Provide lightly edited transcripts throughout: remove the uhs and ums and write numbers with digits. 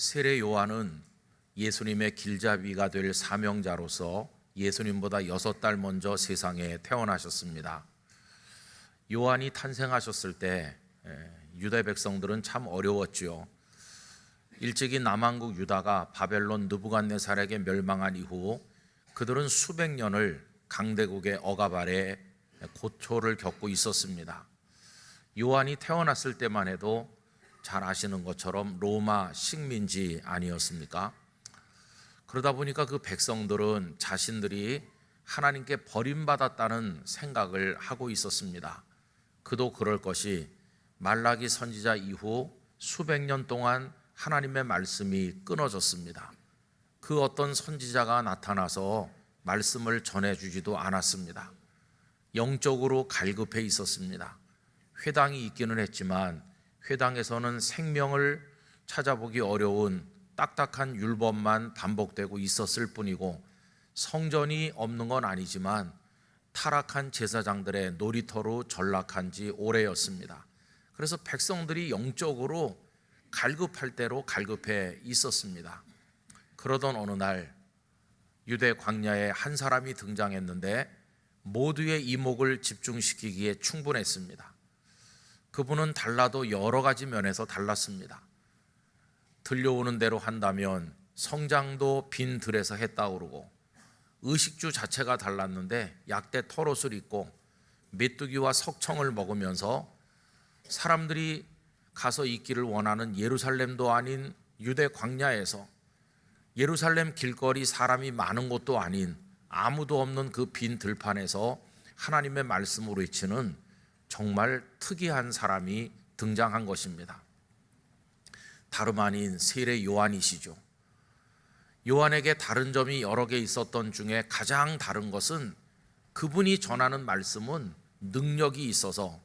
세례 요한은 예수님의 길잡이가 될 사명자로서 예수님보다 6달 먼저 세상에 태어나셨습니다. 요한이 탄생하셨을 때 유대 백성들은 참 어려웠지요. 일찍이 남왕국 유다가 바벨론 느부갓네살에게 멸망한 이후 그들은 수백 년을 강대국의 억압 아래 고초를 겪고 있었습니다. 요한이 태어났을 때만 해도 잘 아시는 것처럼 로마 식민지 아니었습니까? 그러다 보니까 그 백성들은 자신들이 하나님께 버림받았다는 생각을 하고 있었습니다. 그도 그럴 것이 말라기 선지자 이후 수백 년 동안 하나님의 말씀이 끊어졌습니다. 그 어떤 선지자가 나타나서 말씀을 전해주지도 않았습니다. 영적으로 갈급해 있었습니다. 회당이 있기는 했지만 회당에서는 생명을 찾아보기 어려운 딱딱한 율법만 반복되고 있었을 뿐이고, 성전이 없는 건 아니지만 타락한 제사장들의 놀이터로 전락한 지 오래였습니다. 그래서 백성들이 영적으로 갈급할 대로 갈급해 있었습니다. 그러던 어느 날 유대 광야에 한 사람이 등장했는데 모두의 이목을 집중시키기에 충분했습니다. 그분은 달라도 여러 가지 면에서 달랐습니다. 들려오는 대로 한다면 성장도 빈 들에서 했다 오르고, 의식주 자체가 달랐는데 약대 털옷을 입고 메뚜기와 석청을 먹으면서 사람들이 가서 있기를 원하는 예루살렘도 아닌 유대 광야에서, 예루살렘 길거리 사람이 많은 곳도 아닌 아무도 없는 그 빈 들판에서 하나님의 말씀으로 외치는 정말 특이한 사람이 등장한 것입니다. 다름 아닌 세례 요한이시죠. 요한에게 다른 점이 여러 개 있었던 중에 가장 다른 것은 그분이 전하는 말씀은 능력이 있어서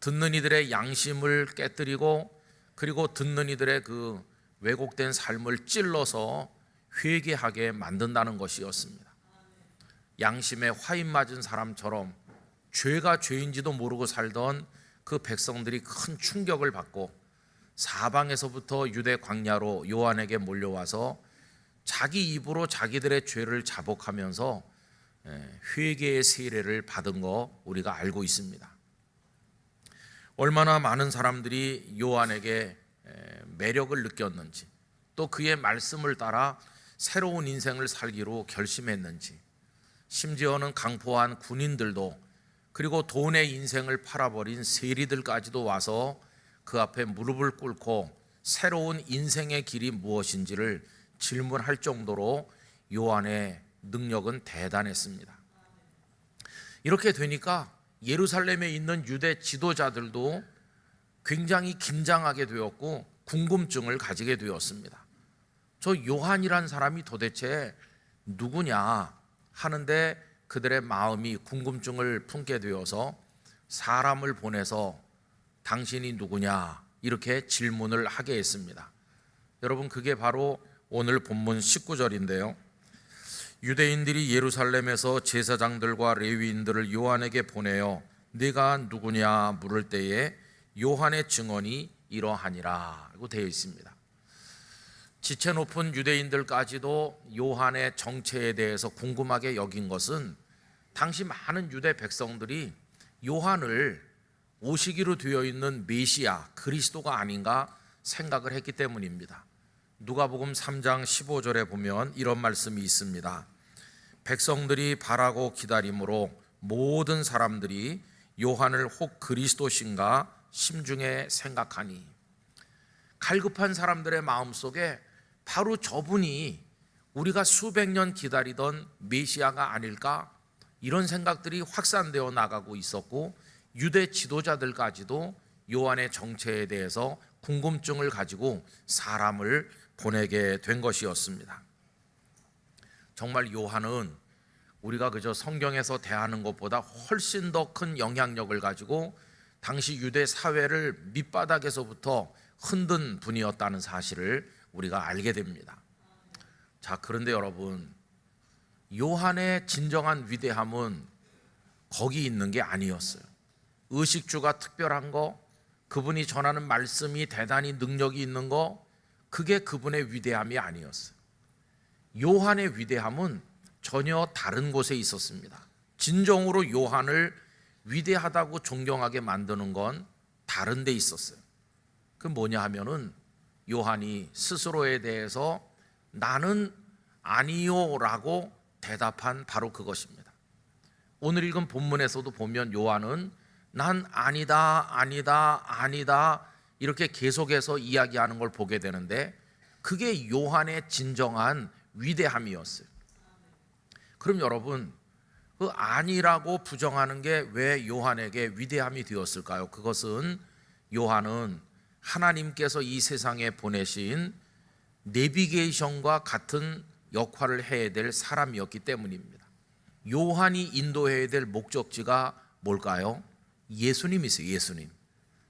듣는 이들의 양심을 깨뜨리고, 그리고 듣는 이들의 그 왜곡된 삶을 찔러서 회개하게 만든다는 것이었습니다. 양심에 화인 맞은 사람처럼 죄가 죄인지도 모르고 살던 그 백성들이 큰 충격을 받고 사방에서부터 유대 광야로 요한에게 몰려와서 자기 입으로 자기들의 죄를 자복하면서 회개의 세례를 받은 거 우리가 알고 있습니다. 얼마나 많은 사람들이 요한에게 매력을 느꼈는지, 또 그의 말씀을 따라 새로운 인생을 살기로 결심했는지, 심지어는 강포한 군인들도, 그리고 돈의 인생을 팔아버린 세리들까지도 와서 그 앞에 무릎을 꿇고 새로운 인생의 길이 무엇인지를 질문할 정도로 요한의 능력은 대단했습니다. 이렇게 되니까 예루살렘에 있는 유대 지도자들도 굉장히 긴장하게 되었고 궁금증을 가지게 되었습니다. 저 요한이란 사람이 도대체 누구냐 하는데 그들의 마음이 궁금증을 품게 되어서 사람을 보내서 당신이 누구냐 이렇게 질문을 하게 했습니다. 여러분, 그게 바로 오늘 본문 19절인데요. 유대인들이 예루살렘에서 제사장들과 레위인들을 요한에게 보내어 네가 누구냐 물을 때에 요한의 증언이 이러하니라 라고 되어 있습니다. 지체 높은 유대인들까지도 요한의 정체에 대해서 궁금하게 여긴 것은 당시 많은 유대 백성들이 요한을 오시기로 되어 있는 메시아 그리스도가 아닌가 생각을 했기 때문입니다. 누가복음 3장 15절에 보면 이런 말씀이 있습니다. 백성들이 바라고 기다림으로 모든 사람들이 요한을 혹 그리스도신가 심중에 생각하니, 갈급한 사람들의 마음속에 바로 저분이 우리가 수백 년 기다리던 메시아가 아닐까, 이런 생각들이 확산되어 나가고 있었고, 유대 지도자들까지도 요한의 정체에 대해서 궁금증을 가지고 사람을 보내게 된 것이었습니다. 정말 요한은 우리가 그저 성경에서 대하는 것보다 훨씬 더 큰 영향력을 가지고 당시 유대 사회를 밑바닥에서부터 흔든 분이었다는 사실을 우리가 알게 됩니다. 자, 그런데 여러분, 요한의 진정한 위대함은 거기 있는 게 아니었어요. 의식주가 특별한 거, 그분이 전하는 말씀이 대단히 능력이 있는 거, 그게 그분의 위대함이 아니었어요. 요한의 위대함은 전혀 다른 곳에 있었습니다. 진정으로 요한을 위대하다고 존경하게 만드는 건 다른 데 있었어요. 그 뭐냐 하면은 요한이 스스로에 대해서 나는 아니요라고 대답한 바로 그것입니다. 오늘 읽은 본문에서도 보면 요한은 난 아니다, 아니다, 아니다 이렇게 계속해서 이야기하는 걸 보게 되는데 그게 요한의 진정한 위대함이었어요. 그럼 여러분, 그 아니라고 부정하는 게 왜 요한에게 위대함이 되었을까요? 그것은 요한은 하나님께서 이 세상에 보내신 내비게이션과 같은 역할을 해야 될 사람이었기 때문입니다. 요한이 인도해야 될 목적지가 뭘까요? 예수님이세요. 예수님.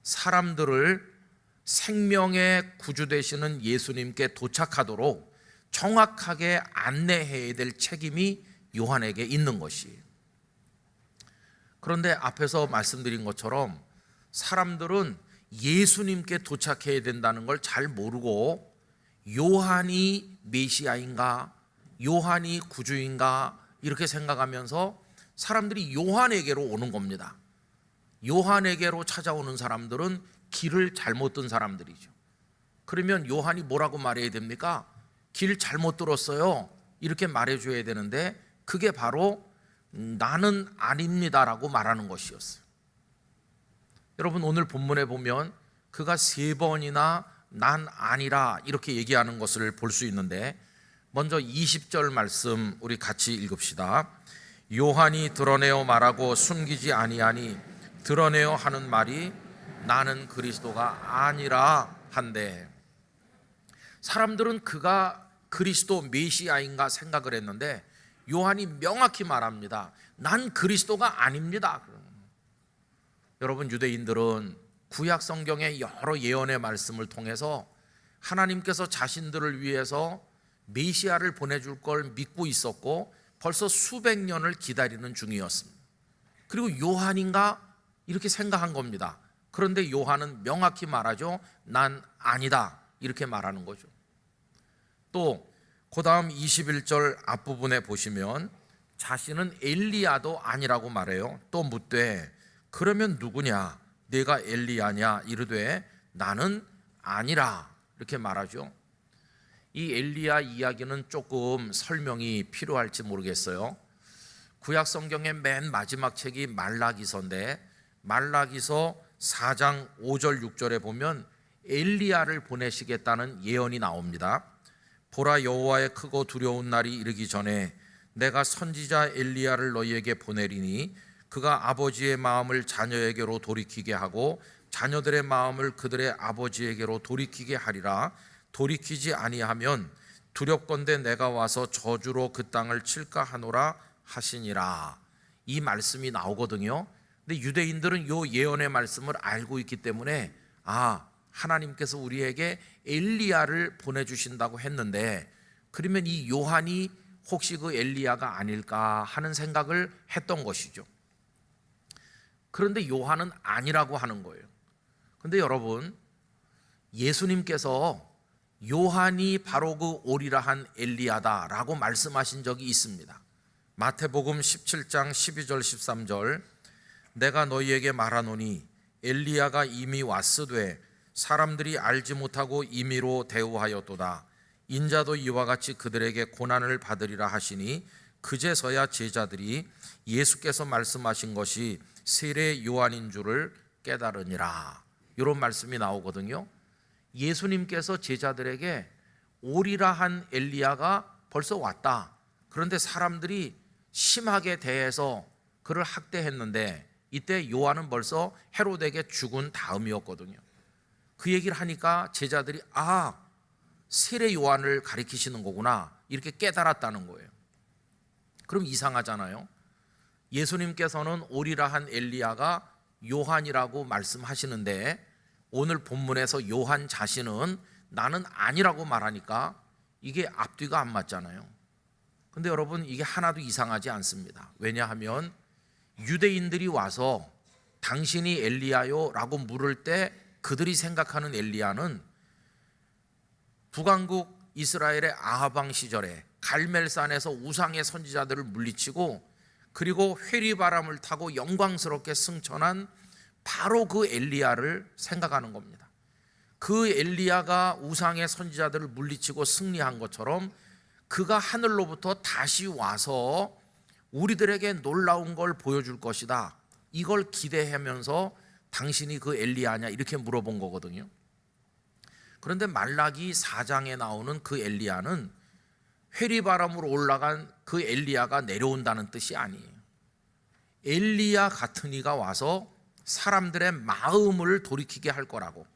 사람들을 생명의 구주 되시는 예수님께 도착하도록 정확하게 안내해야 될 책임이 요한에게 있는 것이에요. 그런데 앞에서 말씀드린 것처럼 사람들은 예수님께 도착해야 된다는 걸 잘 모르고 요한이 메시아인가, 요한이 구주인가 이렇게 생각하면서 사람들이 요한에게로 오는 겁니다. 요한에게로 찾아오는 사람들은 길을 잘못 든 사람들이죠. 그러면 요한이 뭐라고 말해야 됩니까? 길 잘못 들었어요 이렇게 말해줘야 되는데 그게 바로 나는 아닙니다라고 말하는 것이었어요. 여러분, 오늘 본문에 보면 그가 3번이나 난 아니라 이렇게 얘기하는 것을 볼 수 있는데 먼저 20절 말씀 우리 같이 읽읍시다. 요한이 드러내어 말하고 숨기지 아니하니 드러내어 하는 말이 나는 그리스도가 아니라 한데, 사람들은 그가 그리스도 메시아인가 생각을 했는데 요한이 명확히 말합니다. 난 그리스도가 아닙니다. 여러분, 유대인들은 구약 성경의 여러 예언의 말씀을 통해서 하나님께서 자신들을 위해서 메시아를 보내줄 걸 믿고 있었고 벌써 수백 년을 기다리는 중이었습니다. 그리고 요한인가 이렇게 생각한 겁니다. 그런데 요한은 명확히 말하죠. 난 아니다 이렇게 말하는 거죠. 또 그 다음 21절 앞부분에 보시면 자신은 엘리야도 아니라고 말해요. 또 묻되 그러면 누구냐? 내가 엘리야냐? 이르되 나는 아니라 이렇게 말하죠. 이 엘리야 이야기는 조금 설명이 필요할지 모르겠어요. 구약 성경의 맨 마지막 책이 말라기서인데 말라기서 4장 5절 6절에 보면 엘리야를 보내시겠다는 예언이 나옵니다. 보라, 여호와의 크고 두려운 날이 이르기 전에 내가 선지자 엘리야를 너희에게 보내리니 그가 아버지의 마음을 자녀에게로 돌이키게 하고 자녀들의 마음을 그들의 아버지에게로 돌이키게 하리라. 돌이키지 아니하면 두렵건대 내가 와서 저주로 그 땅을 칠까 하노라 하시니라. 이 말씀이 나오거든요. 근데 유대인들은 이 예언의 말씀을 알고 있기 때문에 하나님께서 우리에게 엘리야를 보내주신다고 했는데 그러면 이 요한이 혹시 그 엘리야가 아닐까 하는 생각을 했던 것이죠. 그런데 요한은 아니라고 하는 거예요. 그런데 여러분, 예수님께서 요한이 바로 그 오리라 한 엘리야다라고 말씀하신 적이 있습니다. 마태복음 17장 12절 13절 내가 너희에게 말하노니 엘리야가 이미 왔으되 사람들이 알지 못하고 임의로 대우하였도다. 인자도 이와 같이 그들에게 고난을 받으리라 하시니 그제서야 제자들이 예수께서 말씀하신 것이 세례 요한인 줄을 깨달으니라. 이런 말씀이 나오거든요. 예수님께서 제자들에게 오리라 한 엘리야가 벌써 왔다. 그런데 사람들이 심하게 대해서 그를 학대했는데 이때 요한은 벌써 헤롯에게 죽은 다음이었거든요. 그 얘기를 하니까 제자들이 세례 요한을 가리키시는 거구나 이렇게 깨달았다는 거예요. 그럼 이상하잖아요. 예수님께서는 오리라 한 엘리야가 요한이라고 말씀하시는데 오늘 본문에서 요한 자신은 나는 아니라고 말하니까 이게 앞뒤가 안 맞잖아요. 근데 여러분, 이게 하나도 이상하지 않습니다. 왜냐하면 유대인들이 와서 당신이 엘리야요? 라고 물을 때 그들이 생각하는 엘리야는 북왕국 이스라엘의 아합 왕 시절에 갈멜산에서 우상의 선지자들을 물리치고 그리고 회리바람을 타고 영광스럽게 승천한 바로 그 엘리야를 생각하는 겁니다. 그 엘리야가 우상의 선지자들을 물리치고 승리한 것처럼 그가 하늘로부터 다시 와서 우리들에게 놀라운 걸 보여줄 것이다. 이걸 기대하면서 당신이 그 엘리야냐 이렇게 물어본 거거든요. 그런데 말라기 4장에 나오는 그 엘리야는 회리바람으로 올라간 그 엘리야가 내려온다는 뜻이 아니에요. 엘리야 같은 이가 와서 사람들의 마음을 돌이키게 할 거라고.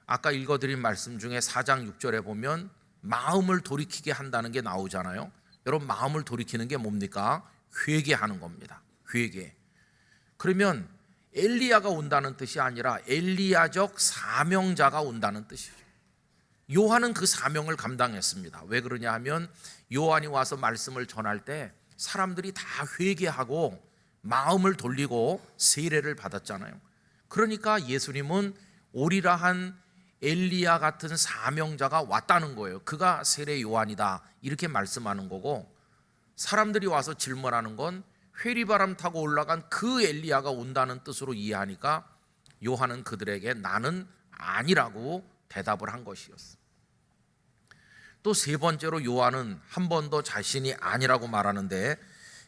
아까 읽어드린 말씀 중에 4장 6절에 보면 마음을 돌이키게 한다는 게 나오잖아요. 여러분, 마음을 돌이키는 게 뭡니까? 회개하는 겁니다. 회개. 그러면 엘리야가 온다는 뜻이 아니라 엘리야적 사명자가 온다는 뜻이죠. 요한은 그 사명을 감당했습니다. 왜 그러냐 하면 요한이 와서 말씀을 전할 때 사람들이 다 회개하고 마음을 돌리고 세례를 받았잖아요. 그러니까 예수님은 오리라 한 엘리야 같은 사명자가 왔다는 거예요. 그가 세례 요한이다 이렇게 말씀하는 거고, 사람들이 와서 질문하는 건 회리바람 타고 올라간 그 엘리야가 온다는 뜻으로 이해하니까 요한은 그들에게 나는 아니라고 대답을 한 것이었어. 또 세 번째로 요한은 한 번 더 자신이 아니라고 말하는데,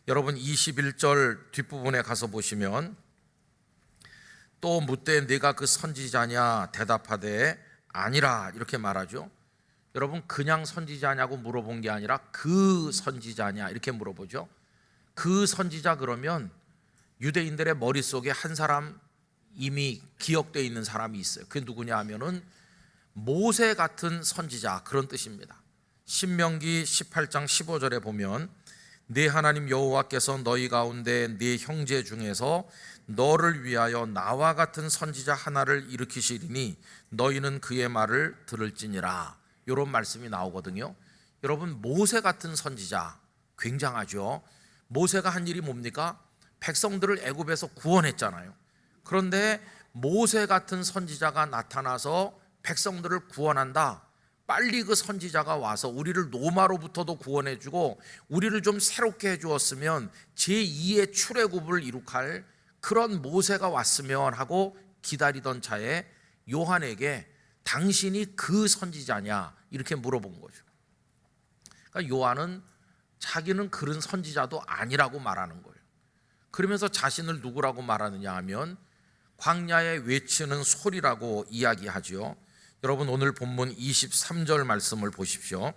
여러분 21절 뒷부분에 가서 보시면 또 묻되 네가 그 선지자냐 대답하되 아니라 이렇게 말하죠. 여러분, 그냥 선지자냐고 물어본 게 아니라 그 선지자냐 이렇게 물어보죠. 그 선지자 그러면 유대인들의 머릿속에 한 사람 이미 기억되어 있는 사람이 있어요. 그게 누구냐 하면은 모세 같은 선지자, 그런 뜻입니다. 신명기 18장 15절에 보면 네 하나님 여호와께서 너희 가운데 네 형제 중에서 너를 위하여 나와 같은 선지자 하나를 일으키시리니 너희는 그의 말을 들을지니라. 이런 말씀이 나오거든요. 여러분, 모세 같은 선지자 굉장하죠. 모세가 한 일이 뭡니까? 백성들을 애굽에서 구원했잖아요. 그런데 모세 같은 선지자가 나타나서 백성들을 구원한다. 빨리 그 선지자가 와서 우리를 노마로부터도 구원해주고 우리를 좀 새롭게 해주었으면 제2의 출애굽을 이룩할 그런 모세가 왔으면 하고 기다리던 차에 요한에게 당신이 그 선지자냐 이렇게 물어본 거죠. 그러니까 요한은 자기는 그런 선지자도 아니라고 말하는 거예요. 그러면서 자신을 누구라고 말하느냐 하면 광야에 외치는 소리라고 이야기하죠. 여러분, 오늘 본문 23절 말씀을 보십시오.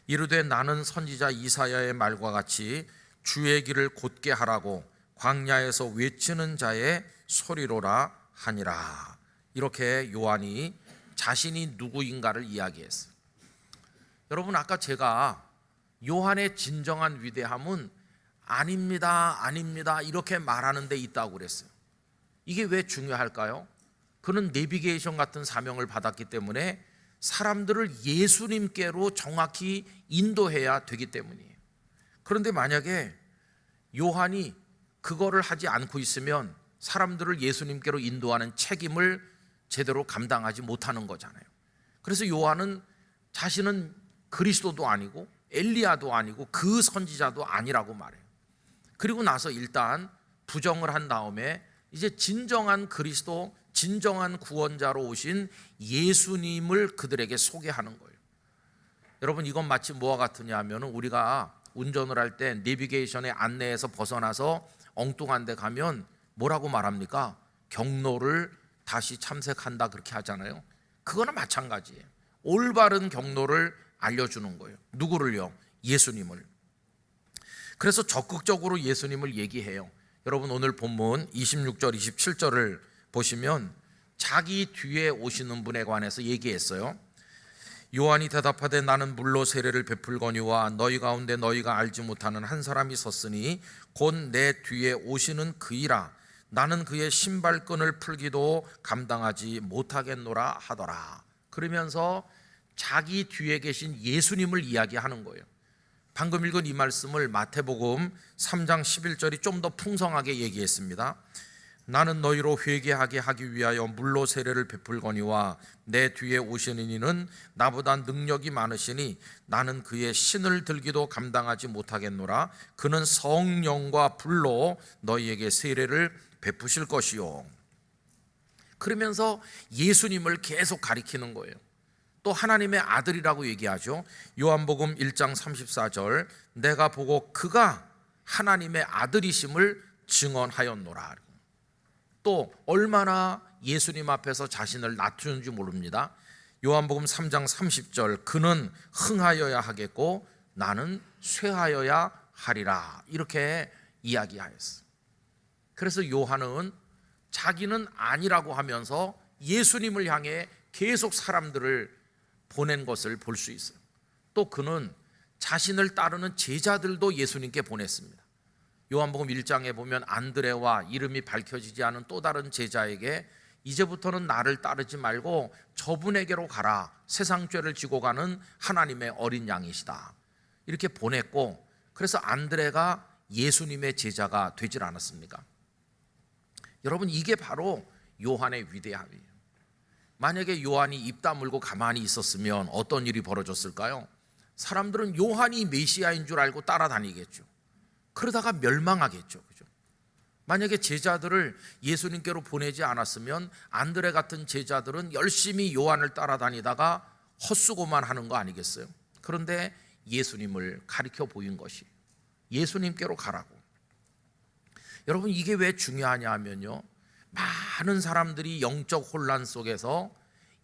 이르되 나는 선지자 이사야의 말과 같이 주의 길을 곧게 하라고 광야에서 외치는 자의 소리로라 하니라. 이렇게 요한이 자신이 누구인가를 이야기했어요. 여러분, 아까 제가 요한의 진정한 위대함은 아닙니다, 아닙니다 이렇게 말하는 데 있다고 그랬어요. 이게 왜 중요할까요? 그는 내비게이션 같은 사명을 받았기 때문에 사람들을 예수님께로 정확히 인도해야 되기 때문이에요. 그런데 만약에 요한이 그거를 하지 않고 있으면 사람들을 예수님께로 인도하는 책임을 제대로 감당하지 못하는 거잖아요. 그래서 요한은 자신은 그리스도도 아니고 엘리야도 아니고 그 선지자도 아니라고 말해요. 그리고 나서 일단 부정을 한 다음에 이제 진정한 그리스도, 진정한 구원자로 오신 예수님을 그들에게 소개하는 거예요. 여러분, 이건 마치 뭐와 같으냐 하면 우리가 운전을 할 때 내비게이션의 안내에서 벗어나서 엉뚱한 데 가면 뭐라고 말합니까? 경로를 다시 참색한다 그렇게 하잖아요. 그거는 마찬가지예요. 올바른 경로를 알려주는 거예요. 누구를요? 예수님을. 그래서 적극적으로 예수님을 얘기해요. 여러분, 오늘 본문 26절 27절을 보시면 자기 뒤에 오시는 분에 관해서 얘기했어요. 요한이 대답하되 나는 물로 세례를 베풀거니와 너희 가운데 너희가 알지 못하는 한 사람이 섰으니 곧 내 뒤에 오시는 그이라. 나는 그의 신발끈을 풀기도 감당하지 못하겠노라 하더라. 그러면서 자기 뒤에 계신 예수님을 이야기하는 거예요. 방금 읽은 이 말씀을 마태복음 3장 11절이 좀 더 풍성하게 얘기했습니다. 나는 너희로 회개하게 하기 위하여 물로 세례를 베풀거니와 내 뒤에 오시는 이는 나보다 능력이 많으시니 나는 그의 신을 들기도 감당하지 못하겠노라. 그는 성령과 불로 너희에게 세례를 베푸실 것이요. 그러면서 예수님을 계속 가리키는 거예요. 또 하나님의 아들이라고 얘기하죠. 요한복음 1장 34절, 내가 보고 그가 하나님의 아들이심을 증언하였노라. 또 얼마나 예수님 앞에서 자신을 낮추는지 모릅니다. 요한복음 3장 30절, 그는 흥하여야 하겠고 나는 쇠하여야 하리라, 이렇게 이야기하였어요. 그래서 요한은 자기는 아니라고 하면서 예수님을 향해 계속 사람들을 보낸 것을 볼 수 있어요. 또 그는 자신을 따르는 제자들도 예수님께 보냈습니다. 요한복음 1장에 보면 안드레와 이름이 밝혀지지 않은 또 다른 제자에게 이제부터는 나를 따르지 말고 저분에게로 가라, 세상 죄를 지고 가는 하나님의 어린 양이시다, 이렇게 보냈고, 그래서 안드레가 예수님의 제자가 되질 않았습니까? 여러분, 이게 바로 요한의 위대함이에요. 만약에 요한이 입 다물고 가만히 있었으면 어떤 일이 벌어졌을까요? 사람들은 요한이 메시아인 줄 알고 따라다니겠죠. 그러다가 멸망하겠죠. 그죠? 만약에 제자들을 예수님께로 보내지 않았으면 안드레 같은 제자들은 열심히 요한을 따라다니다가 헛수고만 하는 거 아니겠어요? 그런데 예수님을 가리켜 보인 것이 예수님께로 가라고. 여러분, 이게 왜 중요하냐 하면요, 많은 사람들이 영적 혼란 속에서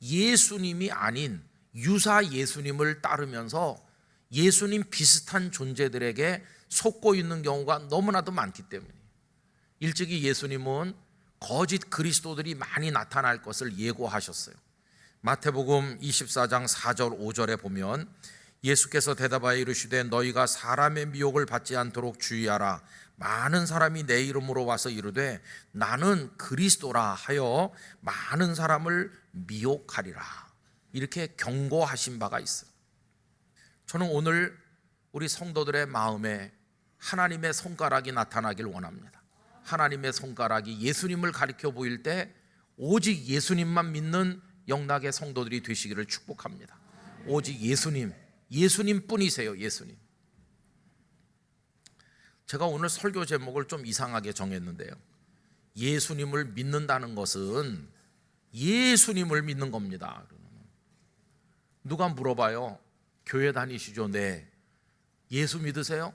예수님이 아닌 유사 예수님을 따르면서 예수님 비슷한 존재들에게 속고 있는 경우가 너무나도 많기 때문이에요. 일찍이 예수님은 거짓 그리스도들이 많이 나타날 것을 예고하셨어요. 마태복음 24장 4절 5절에 보면 예수께서 대답하여 이르시되 너희가 사람의 미혹을 받지 않도록 주의하라. 많은 사람이 내 이름으로 와서 이르되 나는 그리스도라 하여 많은 사람을 미혹하리라, 이렇게 경고하신 바가 있어요. 저는 오늘 우리 성도들의 마음에 하나님의 손가락이 나타나길 원합니다. 하나님의 손가락이 예수님을 가리켜 보일 때 오직 예수님만 믿는 영락의 성도들이 되시기를 축복합니다. 오직 예수님 뿐이세요. 예수님. 제가 오늘 설교 제목을 좀 이상하게 정했는데요, 예수님을 믿는다는 것은 예수님을 믿는 겁니다. 누가 물어봐요. 교회 다니시죠? 네. 예수 믿으세요?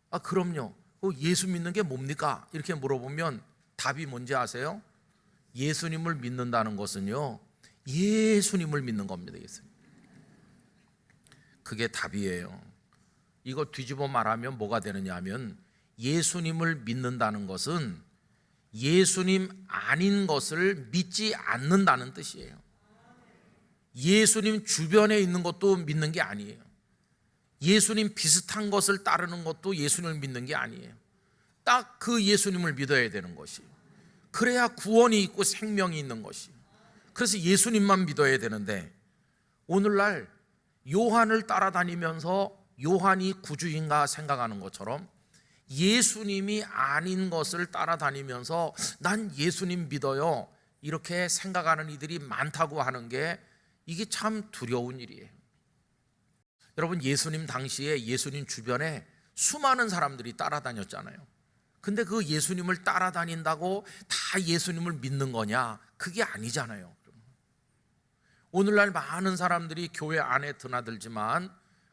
아, 그럼요. 예수 믿는 게 뭡니까? 이렇게 물어보면 답이 뭔지 아세요? 예수님을 믿는다는 것은요, 예수님을 믿는 겁니다. 예수님. 그게 답이에요. 이거 뒤집어 말하면 뭐가 되느냐 하면, 예수님을 믿는다는 것은 예수님 아닌 것을 믿지 않는다는 뜻이에요. 예수님 주변에 있는 것도 믿는 게 아니에요. 예수님 비슷한 것을 따르는 것도 예수님을 믿는 게 아니에요. 딱 그 예수님을 믿어야 되는 것이에요. 그래야 구원이 있고 생명이 있는 것이에요. 그래서 예수님만 믿어야 되는데, 오늘날 요한을 따라다니면서 요한이 구주인가 생각하는 것처럼 예수님이 아닌 것을 따라다니면서 난 예수님 믿어요, 이렇게 생각하는 이들이 많다고 하는 게, 이게 참 두려운 일이에요. 여러분, 예수님 당시에 예수님 주변에 수많은 사람들이 따라다녔잖아요. 근데 그 예수님을 따라다닌다고 다 예수님을 믿는 거냐? 그게 아니잖아요. 오늘날 많은 사람들이 교회 안에 드나들지만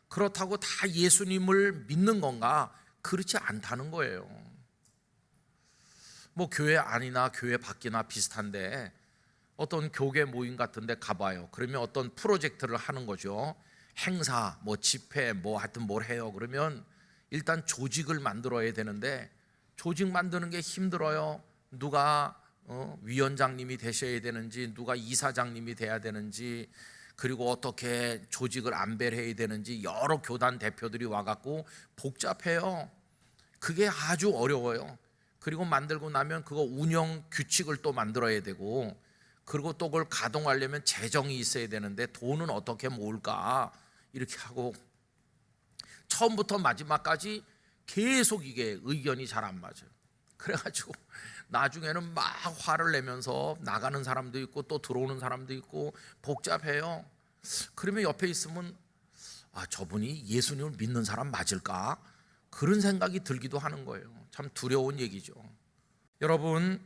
그렇다고 다 예수님을 믿는 건가? 그렇지 않다는 거예요. 뭐 교회 안이나 교회 밖이나 비슷한데, 어떤 교계 모임 같은 데 가봐요. 그러면 어떤 프로젝트를 하는 거죠. 행사, 뭐 집회, 뭐 하여튼 뭘 해요. 그러면 일단 조직을 만들어야 되는데, 조직 만드는 게 힘들어요. 누가 위원장님이 되셔야 되는지, 누가 이사장님이 돼야 되는지, 그리고 어떻게 조직을 안배해야 되는지 여러 교단 대표들이 와갖고 복잡해요. 그게 아주 어려워요. 그리고 만들고 나면 그거 운영 규칙을 또 만들어야 되고, 그리고 또 그걸 가동하려면 재정이 있어야 되는데 돈은 어떻게 모을까, 이렇게 하고 처음부터 마지막까지 계속 이게 의견이 잘 안 맞아요. 그래가지고 나중에는 막 화를 내면서 나가는 사람도 있고 또 들어오는 사람도 있고 복잡해요. 그러면 옆에 있으면 저분이 예수님을 믿는 사람 맞을까? 그런 생각이 들기도 하는 거예요. 참 두려운 얘기죠. 여러분,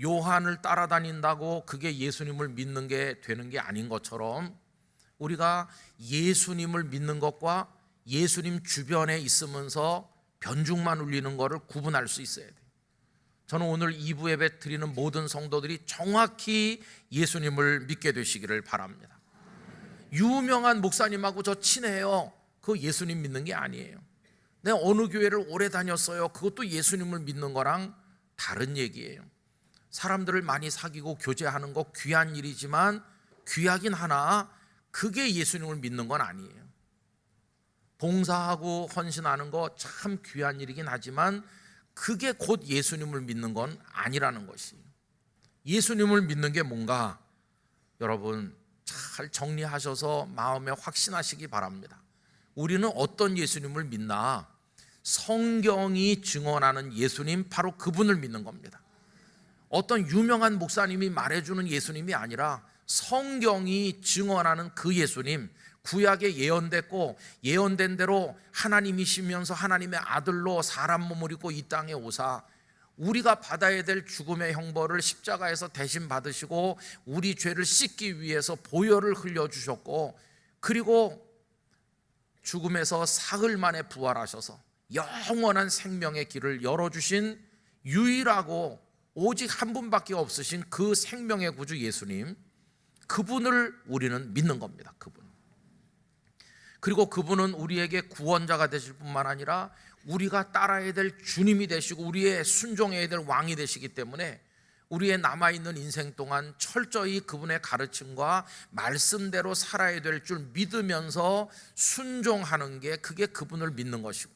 요한을 따라다닌다고 그게 예수님을 믿는 게 되는 게 아닌 것처럼 우리가 예수님을 믿는 것과 예수님 주변에 있으면서 변죽만 울리는 것을 구분할 수 있어야 돼요. 저는 오늘 2부 예배 드리는 모든 성도들이 정확히 예수님을 믿게 되시기를 바랍니다. 유명한 목사님하고 저 친해요. 그거 예수님 믿는 게 아니에요. 내가 어느 교회를 오래 다녔어요. 그것도 예수님을 믿는 거랑 다른 얘기예요. 사람들을 많이 사귀고 교제하는 거 귀한 일이지만 귀하긴 하나 그게 예수님을 믿는 건 아니에요. 봉사하고 헌신하는 거 참 귀한 일이긴 하지만 그게 곧 예수님을 믿는 건 아니라는 것이에요. 예수님을 믿는 게 뭔가 여러분 잘 정리하셔서 마음에 확신하시기 바랍니다. 우리는 어떤 예수님을 믿나? 성경이 증언하는 예수님, 바로 그분을 믿는 겁니다. 어떤 유명한 목사님이 말해주는 예수님이 아니라 성경이 증언하는 그 예수님, 구약에 예언됐고 예언된 대로 하나님이시면서 하나님의 아들로 사람 몸을 입고 이 땅에 오사 우리가 받아야 될 죽음의 형벌을 십자가에서 대신 받으시고 우리 죄를 씻기 위해서 보혈을 흘려주셨고, 그리고 죽음에서 사흘 만에 부활하셔서 영원한 생명의 길을 열어주신 유일하고 오직 한 분밖에 없으신 그 생명의 구주 예수님, 그분을 우리는 믿는 겁니다. 그리고 그분은 우리에게 구원자가 되실 뿐만 아니라 우리가 따라야 될 주님이 되시고 우리의 순종해야 될 왕이 되시기 때문에 우리의 남아있는 인생 동안 철저히 그분의 가르침과 말씀대로 살아야 될 줄 믿으면서 순종하는 게 그게 그분을 믿는 것이고,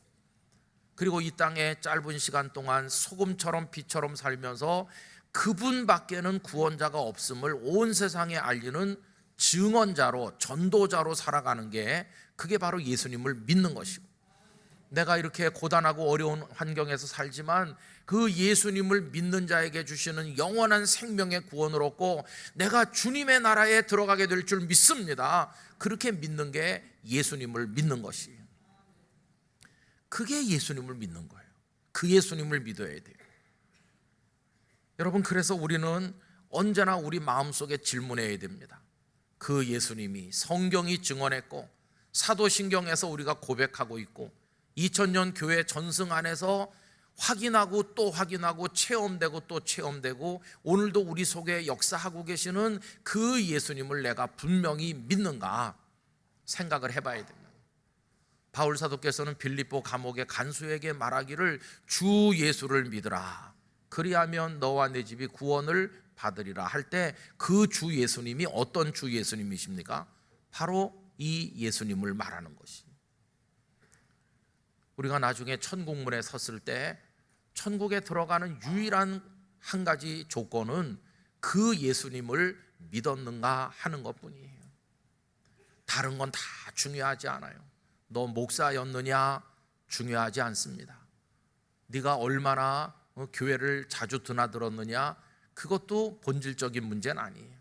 그리고 이 땅에 짧은 시간 동안 소금처럼 빛처럼 살면서 그분밖에는 구원자가 없음을 온 세상에 알리는 증언자로 전도자로 살아가는 게 그게 바로 예수님을 믿는 것이고, 내가 이렇게 고단하고 어려운 환경에서 살지만 그 예수님을 믿는 자에게 주시는 영원한 생명의 구원을 얻고 내가 주님의 나라에 들어가게 될 줄 믿습니다. 그렇게 믿는 게 예수님을 믿는 것이에요. 그게 예수님을 믿는 거예요. 그 예수님을 믿어야 돼요. 여러분, 그래서 우리는 언제나 우리 마음속에 질문해야 됩니다. 그 예수님이 성경이 증언했고 사도신경에서 우리가 고백하고 있고 2000년 교회 전승 안에서 확인하고 또 확인하고 체험되고 또 체험되고 오늘도 우리 속에 역사하고 계시는 그 예수님을 내가 분명히 믿는가 생각을 해봐야 됩니다. 바울 사도께서는 빌립보 감옥의 간수에게 말하기를 주 예수를 믿으라, 그리하면 너와 내 집이 구원을 받으리라 할 때 그 주 예수님이 어떤 주 예수님이십니까? 바로 이 예수님을 말하는 것이. 우리가 나중에 천국문에 섰을 때 천국에 들어가는 유일한 한 가지 조건은 그 예수님을 믿었는가 하는 것뿐이에요. 다른 건 다 중요하지 않아요. 너 목사였느냐 중요하지 않습니다. 네가 얼마나 교회를 자주 드나들었느냐 그것도 본질적인 문제는 아니에요.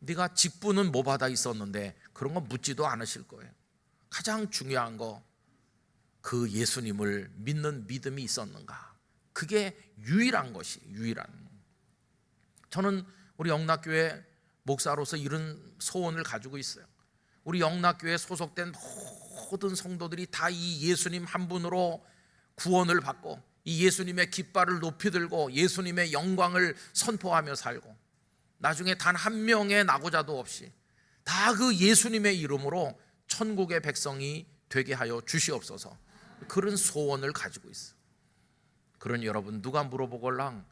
네가 직분은 뭐 받아 있었는데 그런 거 묻지도 않으실 거예요. 가장 중요한 거, 그 예수님을 믿는 믿음이 있었는가, 그게 유일한 것이 유일한. 저는 우리 영락교회 목사로서 이런 소원을 가지고 있어요. 우리 영락교회에 소속된 모든 성도들이 다 이 예수님 한 분으로 구원을 받고 이 예수님의 깃발을 높이 들고 예수님의 영광을 선포하며 살고 나중에 단 한 명의 낙오자도 없이 다 그 예수님의 이름으로 천국의 백성이 되게 하여 주시옵소서, 그런 소원을 가지고 있어요. 그러니 여러분, 누가 물어보걸랑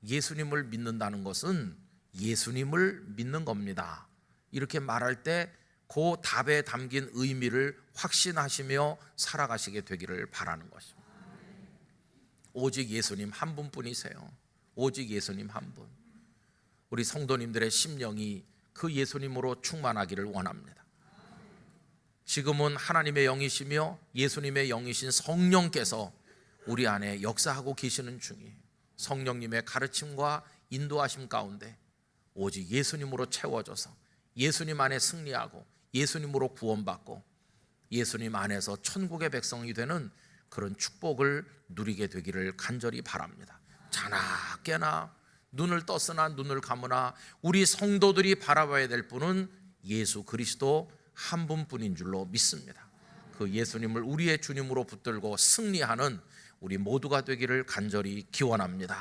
예수님을 믿는다는 것은 예수님을 믿는 겁니다, 이렇게 말할 때 그 답에 담긴 의미를 확신하시며 살아가시게 되기를 바라는 것입니다. 오직 예수님 한 분뿐이세요. 오직 예수님 한 분. 우리 성도님들의 심령이 그 예수님으로 충만하기를 원합니다. 지금은 하나님의 영이시며 예수님의 영이신 성령께서 우리 안에 역사하고 계시는 중이에요. 성령님의 가르침과 인도하심 가운데 오직 예수님으로 채워져서 예수님 안에 승리하고 예수님으로 구원받고 예수님 안에서 천국의 백성이 되는 그런 축복을 누리게 되기를 간절히 바랍니다. 자나 깨나 눈을 떴으나 눈을 감으나 우리 성도들이 바라봐야 될 분은 예수 그리스도 한 분뿐인 줄로 믿습니다. 그 예수님을 우리의 주님으로 붙들고 승리하는 우리 모두가 되기를 간절히 기원합니다.